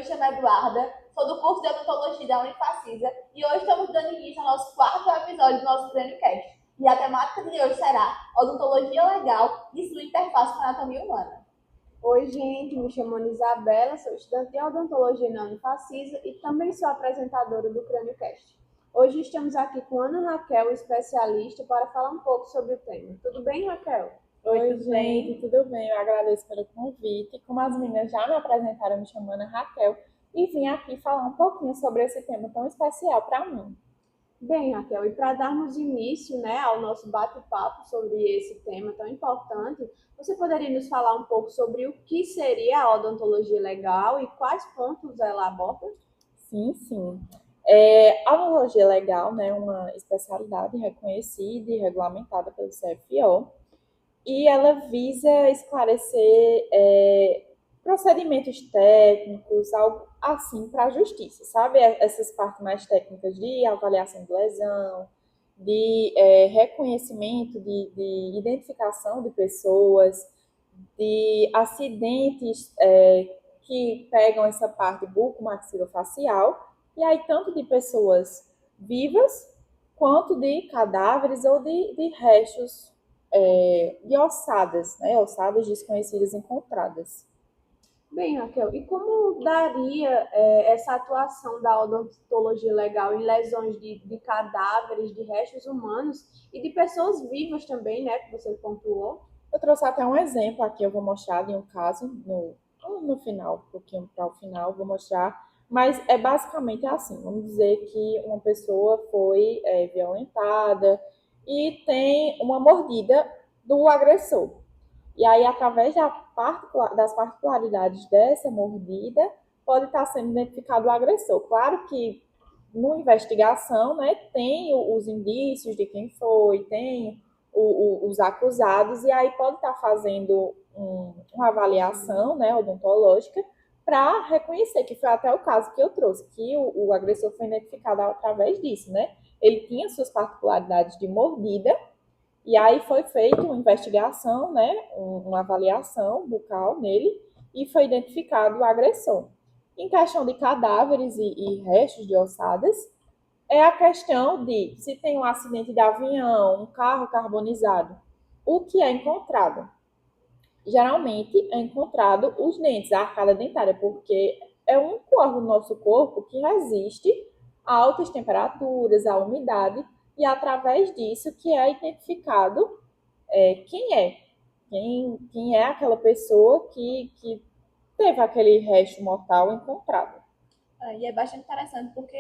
chamo Eduarda, sou do curso de odontologia da Unifacisa e hoje estamos dando início ao nosso quarto episódio do nosso CrânioCast. E a temática de hoje será odontologia legal e sua interface com a anatomia humana. Oi, gente, me chamo Ana Isabela, sou estudante de odontologia na Unifacisa e também sou apresentadora do CrânioCast. Hoje estamos aqui com Ana Raquel, especialista, para falar um pouco sobre o tema. Tudo bem, Raquel? Oi, tudo gente, bem? tudo bem? Eu agradeço pelo convite. Como as meninas já me apresentaram, me chamando Raquel, e vim aqui falar um pouquinho sobre esse tema tão especial para mim. Bem, Raquel, e para darmos início, ao nosso bate-papo sobre esse tema tão importante, você poderia nos falar um pouco sobre o que seria a odontologia legal e quais pontos ela aborda? Sim, sim. A odontologia legal, né, é uma especialidade reconhecida e regulamentada pelo CFO, e ela visa esclarecer procedimentos técnicos, algo assim para a justiça, sabe? Essas partes mais técnicas de avaliação de lesão, de reconhecimento, de identificação de pessoas, de acidentes que pegam essa parte bucomaxilofacial, e aí tanto de pessoas vivas, quanto de cadáveres ou de restos de ossadas, né? Ossadas desconhecidas encontradas. Bem, Raquel, e como daria essa atuação da odontologia legal em lesões de cadáveres, de restos humanos e de pessoas vivas também, né, que você pontuou? Eu trouxe até um exemplo aqui, eu vou mostrar de um caso no final, um pouquinho para o final, vou mostrar, mas é basicamente assim, vamos dizer que uma pessoa foi violentada e tem uma mordida do agressor. E aí, através das particularidades dessa mordida, pode estar sendo identificado o agressor. Claro que, na investigação, né, tem os indícios de quem foi, tem os acusados, e aí pode estar fazendo uma avaliação, né, odontológica para reconhecer, que foi até o caso que eu trouxe, que o agressor foi identificado através disso, né? Ele tinha suas particularidades de mordida, e aí foi feita uma investigação, né, uma avaliação bucal nele, e foi identificado o agressor. Em questão de cadáveres e restos de ossadas, é a questão de se tem um acidente de avião, um carro carbonizado, o que é encontrado? Geralmente é encontrado os dentes, a arcada dentária, porque é o único órgão do nosso corpo que resiste a altas temperaturas, à umidade, e através disso que é identificado quem é. Quem é aquela pessoa que teve aquele resto mortal encontrado. E é bastante interessante porque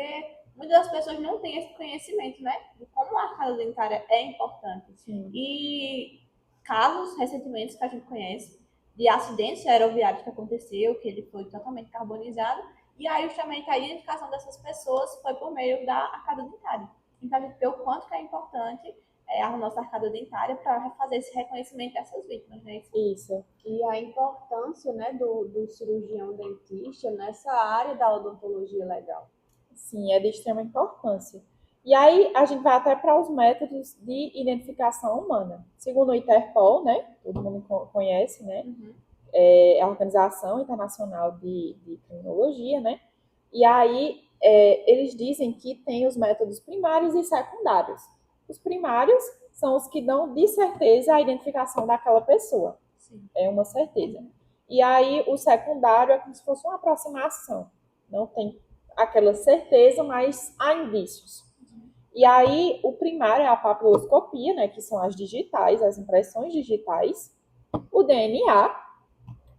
muitas das pessoas não têm esse conhecimento, né? De como a arcada dentária é importante. Sim. E casos recentemente que a gente conhece de acidentes aeroviários que aconteceu, que ele foi totalmente carbonizado, e aí justamente a identificação dessas pessoas foi por meio da arcada dentária. Então a gente vê o quanto que é importante a nossa arcada dentária para fazer esse reconhecimento dessas vítimas, né? Isso. E a importância, né, do cirurgião dentista nessa área da odontologia legal. Sim, é de extrema importância. E aí a gente vai até para os métodos de identificação humana. Segundo o Interpol, né, todo mundo conhece, né, é a Organização Internacional de Criminologia, né, e aí eles dizem que tem os métodos primários e secundários. Os primários são os que dão de certeza a identificação daquela pessoa. Sim. É uma certeza. E aí o secundário é como se fosse uma aproximação. Não tem aquela certeza, mas há indícios. E aí o primário é a papiloscopia, né, que são as digitais, as impressões digitais, o DNA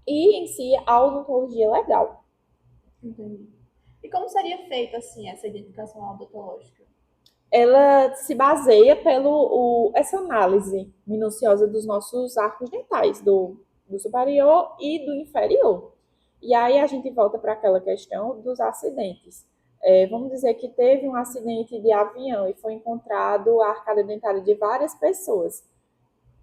e em si a odontologia legal. Entendi. E como seria feita assim essa identificação odontológica? Ela se baseia essa análise minuciosa dos nossos arcos dentais, do superior e do inferior. E aí a gente volta para aquela questão dos acidentes. Vamos dizer que teve um acidente de avião e foi encontrado a arcada dentária de várias pessoas.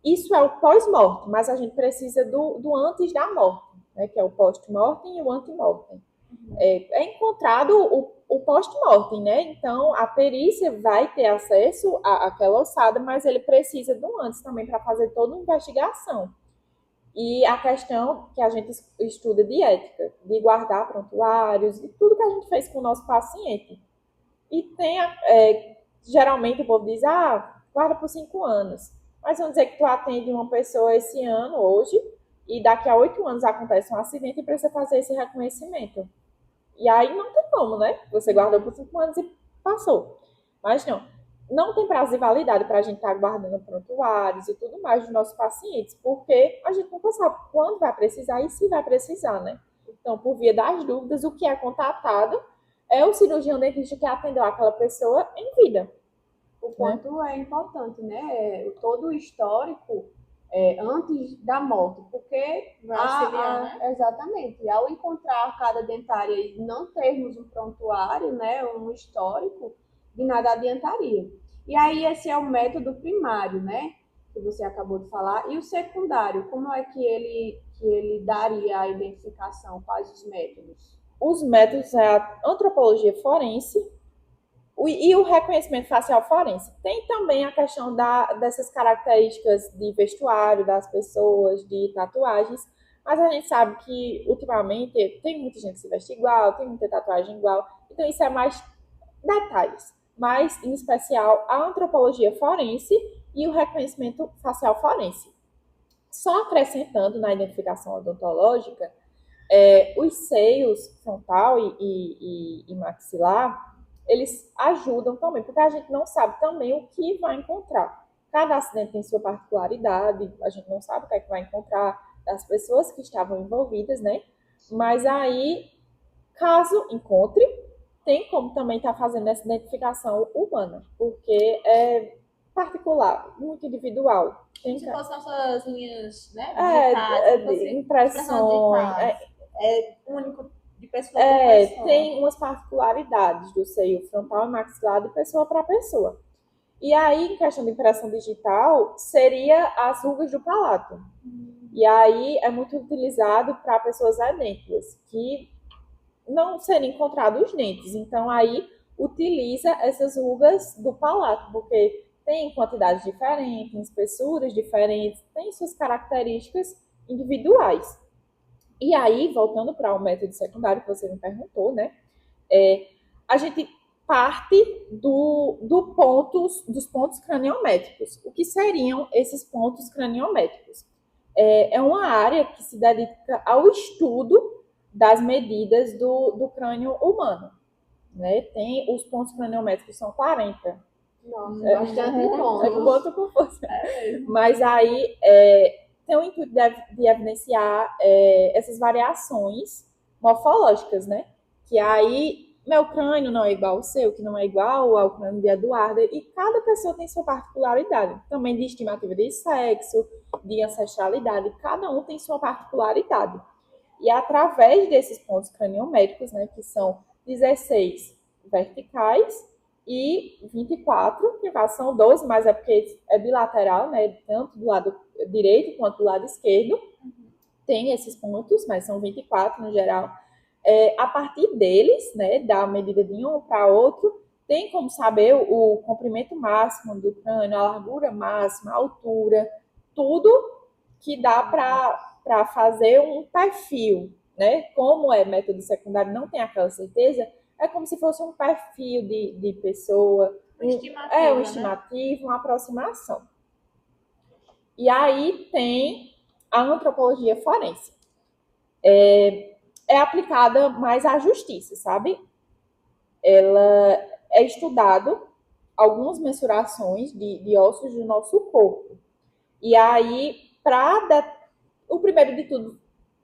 Isso é o pós-morte, mas a gente precisa do antes da morte, né, que é o post-mortem e o ante-mortem. É encontrado o post-mortem, né? Então a perícia vai ter acesso àquela ossada, mas ele precisa do antes também para fazer toda uma investigação. E a questão que a gente estuda de ética, de guardar prontuários, de tudo que a gente fez com o nosso paciente. E tem, geralmente o povo diz, guarda por 5 anos. Mas vamos dizer que tu atende uma pessoa esse ano, hoje, e daqui a 8 anos acontece um acidente e precisa fazer esse reconhecimento. E aí não tem como, né? Você guardou por 5 anos e passou. Mas não tem prazo de validade para a gente estar guardando prontuários e tudo mais dos nossos pacientes, porque a gente nunca sabe quando vai precisar e se vai precisar, né? Então, por via das dúvidas, o que é contatado é o cirurgião dentista que atendeu aquela pessoa em vida. O quanto é importante, né? Todo o histórico antes da morte, porque Vai auxiliar, né? exatamente, ao encontrar cada dentária e não termos um prontuário, né, um histórico, de nada adiantaria. E aí esse é o método primário, né, que você acabou de falar, e o secundário, como é que ele daria a identificação? Quais os métodos? Os métodos é a antropologia forense e o reconhecimento facial forense. Tem também a questão dessas características de vestuário das pessoas, de tatuagens, mas a gente sabe que ultimamente tem muita gente que se veste igual, tem muita tatuagem igual, então isso é mais detalhes. Mas, em especial, a antropologia forense e o reconhecimento facial forense. Só acrescentando na identificação odontológica, os seios frontal e maxilar, eles ajudam também, porque a gente não sabe também o que vai encontrar. Cada acidente tem sua particularidade, a gente não sabe o que é que vai encontrar das pessoas que estavam envolvidas, né? Mas aí, caso encontre, tem como também estar fazendo essa identificação humana, porque é particular, muito individual. Tem Se fossem nossas linhas, né, digitais, é, se fosse expressão impressões, digitais, é único de pessoa para pessoa. tem umas particularidades do seio frontal e maxilar de pessoa para pessoa. E aí, em questão de impressão digital, seria as rugas do palato. E aí é muito utilizado para pessoas edêntulas, que não serem encontrados os dentes. Então, aí utiliza essas rugas do palato, porque tem quantidades diferentes, espessuras diferentes, tem suas características individuais. E aí, voltando para o método secundário que você me perguntou, né? A gente parte dos pontos craniométricos. O que seriam esses pontos craniométricos? É uma área que se dedica ao estudo das medidas do crânio humano. Né? Tem os pontos craniométricos, são 40. Nossa, bastante pontos. Ponto por força. Mas aí tem o intuito de evidenciar essas variações morfológicas, né? Que aí meu crânio não é igual ao seu, que não é igual ao crânio de Eduarda, e cada pessoa tem sua particularidade. Também de estimativa de sexo, de ancestralidade, cada um tem sua particularidade. E através desses pontos craniométricos, né, que são 16 verticais e 24, que no caso são 12, mas é porque é bilateral, né, tanto do lado direito quanto do lado esquerdo, tem esses pontos, mas são 24 no geral. A partir deles, né, da medida de um para outro, tem como saber o comprimento máximo do crânio, a largura máxima, a altura, tudo que dá para fazer um perfil, né? Como é método secundário, não tem aquela certeza, é como se fosse um perfil de pessoa, um estimativo, né? Uma aproximação. E aí tem a antropologia forense. É aplicada mais à justiça, sabe? Ela é estudado algumas mensurações de ossos do nosso corpo. E aí, o primeiro de tudo,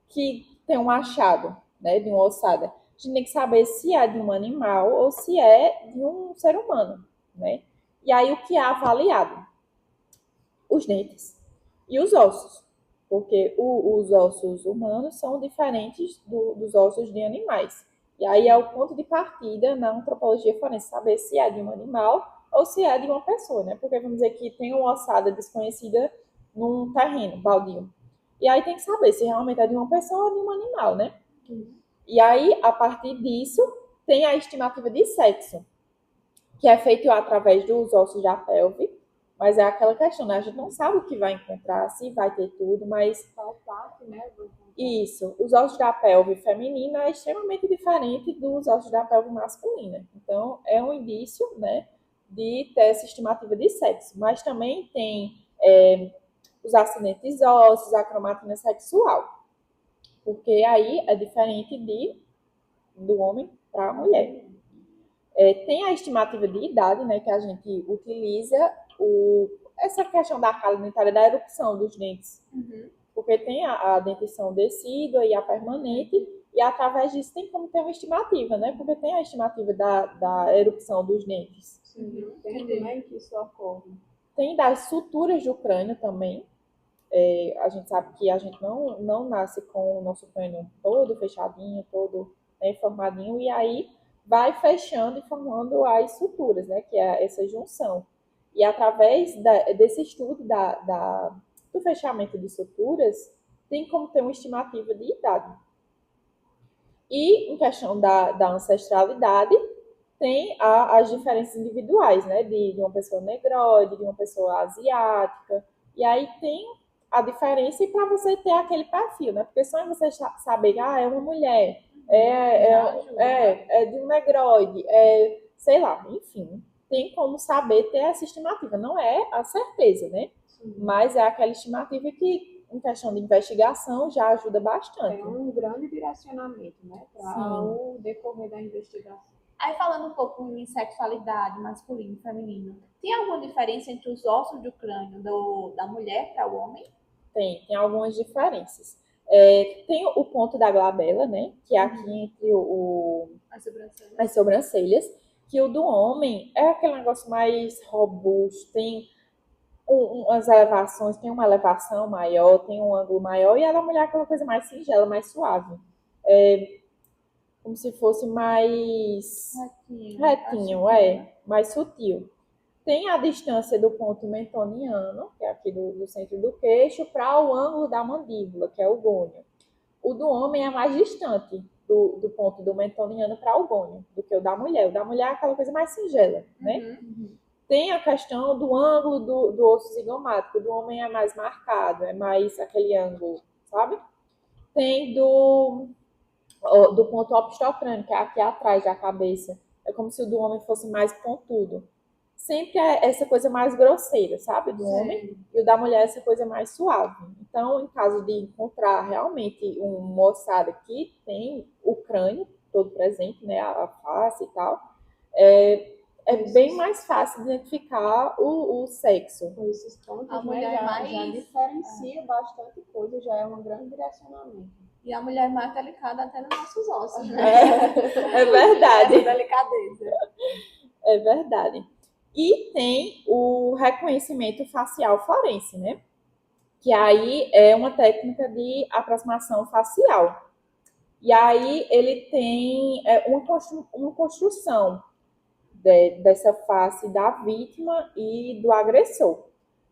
que tem um achado, né, de uma ossada, a gente tem que saber se é de um animal ou se é de um ser humano, né? E aí, o que é avaliado? Os dentes e os ossos, porque os ossos humanos são diferentes dos ossos de animais. E aí é o ponto de partida na antropologia forense, saber se é de um animal ou se é de uma pessoa, né? Porque vamos dizer que tem uma ossada desconhecida num terreno baldio. E aí tem que saber se realmente é de uma pessoa ou de um animal, né? E aí, a partir disso, tem a estimativa de sexo, que é feito através dos ossos da pelve, Mas é aquela questão, né? A gente não sabe o que vai encontrar, se vai ter tudo, mas Palpável, né? isso, os ossos da pelve feminina é extremamente diferente dos ossos da pelve masculina. Então, é um indício, né, de ter essa estimativa de sexo. Mas também tem os acidentes ósseos, a cromatina sexual. Porque aí é diferente do homem para a mulher. Tem a estimativa de idade, né, que a gente utiliza essa questão da cárie dentária, da erupção dos dentes. Porque tem a dentição decídua e a permanente, e através disso tem como ter uma estimativa, né? Porque tem a estimativa da erupção dos dentes. Sim, tem também que isso ocorre. Tem das suturas do crânio também. A gente sabe que a gente não nasce com o nosso crânio todo fechadinho, todo formadinho, e aí vai fechando e formando as suturas, né? Que é essa junção. E através desse estudo do fechamento de suturas, tem como ter uma estimativa de idade. E em questão da ancestralidade, tem as diferenças individuais, né? De uma pessoa negroide, de uma pessoa asiática. E aí tem a diferença para você ter aquele perfil, né? Porque só em você saber, é uma mulher, é de um negroide, sei lá, enfim. Tem como saber ter essa estimativa. Não é a certeza, né? Sim. Mas é aquela estimativa que, em questão de investigação, já ajuda bastante. Tem um grande direcionamento, né? Para o decorrer da investigação. Aí falando um pouco em sexualidade, masculino e feminino, tem alguma diferença entre os ossos do crânio da mulher para o homem? Tem algumas diferenças. Tem o ponto da glabela, né? Que é aqui entre as sobrancelhas, que o do homem é aquele negócio mais robusto, tem umas elevações, tem uma elevação maior, tem um ângulo maior, e a da mulher é aquela coisa mais singela, mais suave. Como se fosse mais retinho, mais sutil. Tem a distância do ponto mentoniano, que é aqui do centro do queixo, para o ângulo da mandíbula, que é o gônio. O do homem é mais distante do ponto do mentoniano para o gônio do que o da mulher. O da mulher é aquela coisa mais singela, né? Tem a questão do ângulo do osso zigomático. O do homem é mais marcado, é mais aquele ângulo, sabe? Tem do ponto opistocrâneo, que é aqui atrás da cabeça. É como se o do homem fosse mais pontudo. Sempre é essa coisa mais grosseira, sabe? Do homem. E o da mulher é essa coisa mais suave. Então, em caso de encontrar realmente um moçada que tem o crânio todo presente, né? A face e tal, é bem mais fácil identificar o sexo. Com esses pontos, A mulher já diferencia bastante coisa, já é um grande direcionamento. E a mulher mais delicada até nos nossos ossos, né? É verdade. Essa delicadeza. É verdade. E tem o reconhecimento facial forense, né? Que aí é uma técnica de aproximação facial. E aí ele tem uma construção dessa face da vítima e do agressor.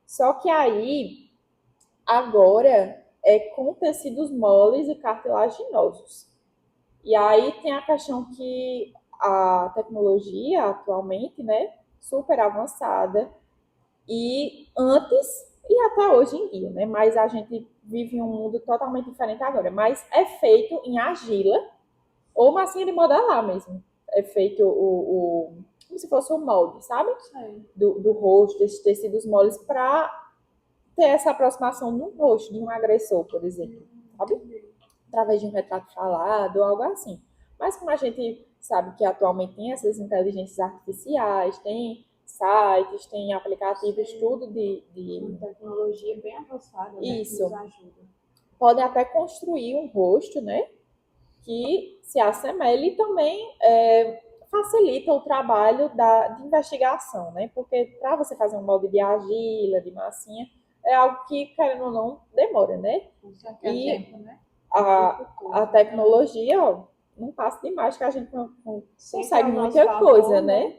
Só que aí, agora, é com tecidos moles e cartilaginosos. E aí tem a questão que a tecnologia atualmente, né, super avançada, e antes e até hoje em dia, né, mas a gente vive em um mundo totalmente diferente agora, mas é feito em argila ou massinha de modelar mesmo. É feito como se fosse um molde, sabe? Do rosto, desses tecidos moles, para ter essa aproximação no rosto de um agressor, por exemplo, sabe? Através de um retrato falado ou algo assim. Mas como a gente sabe que atualmente tem essas inteligências artificiais, tem sites, tem aplicativos, tudo de uma tecnologia bem avançada, né, isso, que nos ajuda. Pode até construir um rosto, né, que se assemelhe e também facilita o trabalho de investigação, né, porque para você fazer um molde de argila, de massinha, é algo que, querendo ou não, demora, né? E tempo, né? A tecnologia, ó, não passa de mais que a gente não consegue muita favor, coisa, né?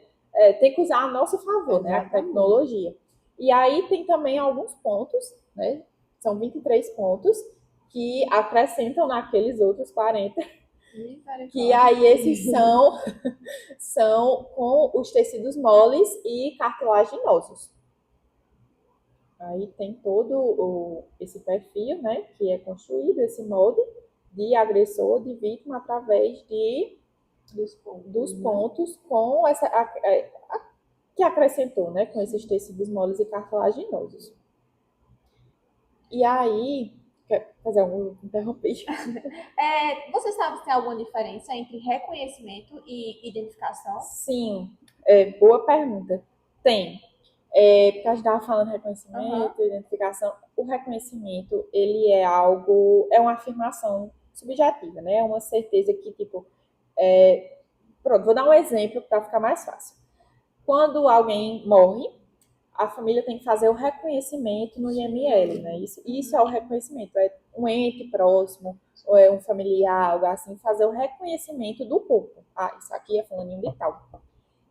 Tem que usar a nosso favor, né? A tecnologia. E aí tem também alguns pontos, né? São 23 pontos que acrescentam naqueles outros 40, que aí esses são com os tecidos moles e cartilaginosos. Aí tem todo esse perfil, né, que é construído, esse molde de agressor, de vítima, através dos né? pontos com que acrescentou, né, com esses tecidos moles e cartilaginosos. E aí, quer fazer algum interrompi? Você sabe se tem alguma diferença entre reconhecimento e identificação? Sim, boa pergunta. Tem. Porque a gente estava falando de Aham. reconhecimento, identificação. O reconhecimento, ele é algo, é uma afirmação subjetiva, né? É uma certeza que, tipo, pronto, vou dar um exemplo para ficar mais fácil. Quando alguém morre, a família tem que fazer o reconhecimento no IML, né? Isso é o reconhecimento, é um ente próximo, ou é um familiar, algo assim, fazer o reconhecimento do corpo. Ah, isso aqui é fulaninho de tal.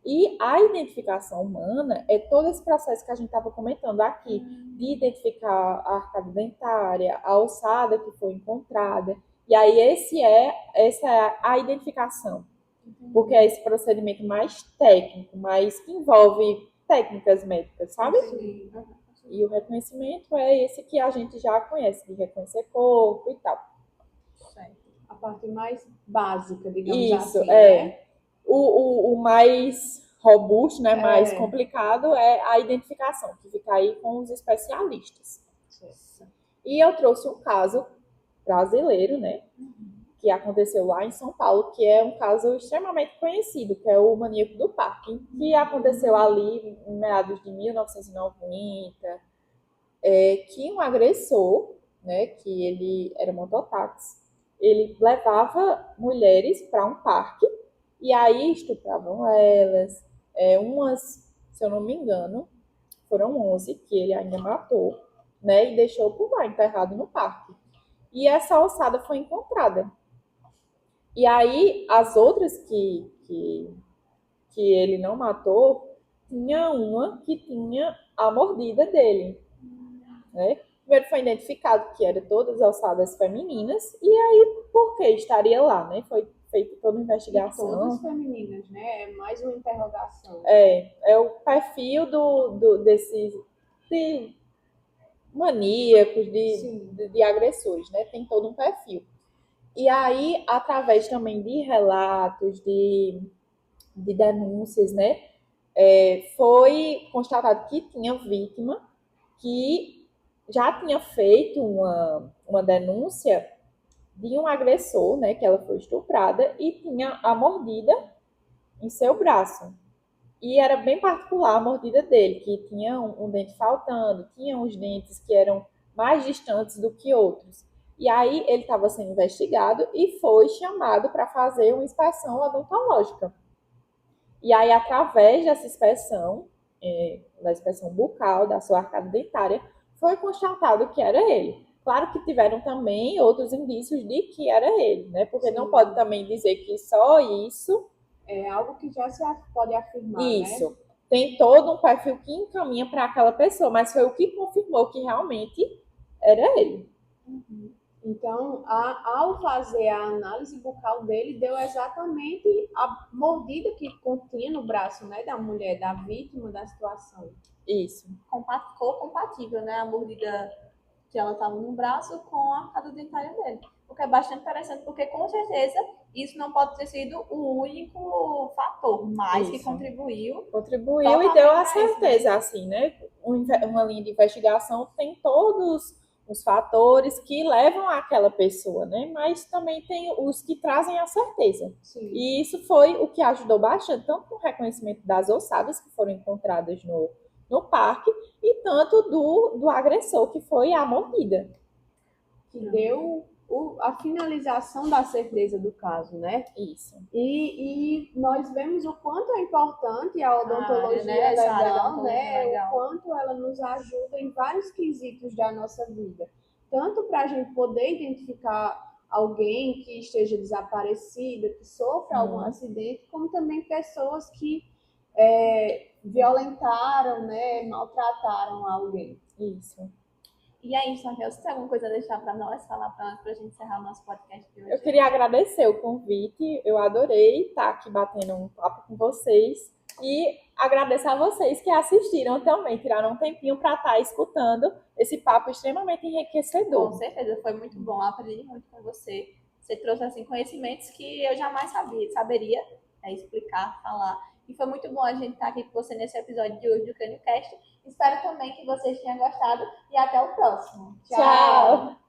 E a identificação humana é todo esse processo que a gente estava comentando aqui, de identificar a arcada dentária, a ossada que foi encontrada. E aí essa é a identificação, porque é esse procedimento mais técnico, mais que envolve técnicas médicas, sabe? Entendi. E o reconhecimento é esse que a gente já conhece, de reconhecer corpo e tal. Certo. A parte mais básica, digamos Isso, assim, né? o mais robusto, né, mais É. complicado é a identificação, que fica aí com os especialistas. Certo. E eu trouxe um caso brasileiro, né, que aconteceu lá em São Paulo, que é um caso extremamente conhecido, que é o maníaco do parque, que aconteceu ali em meados de 1990, que um agressor, né, que ele era mototáxi, ele levava mulheres para um parque e aí estupravam elas, umas, se eu não me engano, foram 11 que ele ainda matou, né, e deixou por lá, enterrado no parque. E essa ossada foi encontrada. E aí as outras que ele não matou, tinha uma que tinha a mordida dele, né? Primeiro foi identificado que eram todas alçadas femininas, e aí por que estaria lá, né? Foi feita toda uma E todas investigação. femininas, né? É mais uma interrogação. É o perfil desses de maníacos, Sim. de agressores, né? Tem todo um perfil. E aí, através também de relatos, de denúncias, né? Foi constatado que tinha vítima que já tinha feito uma denúncia de um agressor, né, que ela foi estuprada e tinha a mordida em seu braço. E era bem particular a mordida dele, que tinha um dente faltando, tinha uns dentes que eram mais distantes do que outros. E aí ele estava sendo investigado e foi chamado para fazer uma inspeção odontológica. E aí, através dessa inspeção, da inspeção bucal, da sua arcada dentária, foi constatado que era ele. Claro que tiveram também outros indícios de que era ele, né? Porque Sim. não pode também dizer que só isso. É algo que já se pode afirmar, né? Isso. Tem todo um perfil que encaminha para aquela pessoa, mas foi o que confirmou que realmente era ele. Então, ao fazer a análise bucal dele, deu exatamente a mordida que continha no braço, né, da mulher, da vítima da situação. Isso. Ficou compatível, né? A mordida que ela estava no braço com a arcada dentária dele. O que é bastante interessante, porque com certeza isso não pode ter sido o único fator, mas que Isso. contribuiu Contribuiu e deu a totalmente para isso, né? certeza, assim, né? Uma linha de investigação tem todos os fatores que levam àquela pessoa, né? Mas também tem os que trazem a certeza. Sim. E isso foi o que ajudou bastante, tanto no reconhecimento das ossadas que foram encontradas no parque, e tanto do agressor, que foi a mordida. Que deu a finalização da certeza do caso, né? Isso. E nós vemos o quanto é importante a odontologia né? Essa área da legal, odontologia né? legal. O quanto ela nos ajuda em vários quesitos da nossa vida. Tanto para a gente poder identificar alguém que esteja desaparecida, que sofra algum acidente, como também pessoas que violentaram, né? Maltrataram alguém. Isso. E aí, Raquel, você tem alguma coisa a deixar para nós, falar para nós, para a gente encerrar o nosso podcast de hoje? Eu queria agradecer o convite, eu adorei estar aqui batendo um papo com vocês E agradeço a vocês que assistiram também, tiraram um tempinho para estar escutando esse papo extremamente enriquecedor. Com certeza, foi muito bom. Aprendi muito com você. Você trouxe assim, conhecimentos que eu jamais saberia explicar, falar. E foi muito bom a gente estar aqui com você nesse episódio de hoje do CrânioCast. Espero também que vocês tenham gostado e até o próximo. Tchau!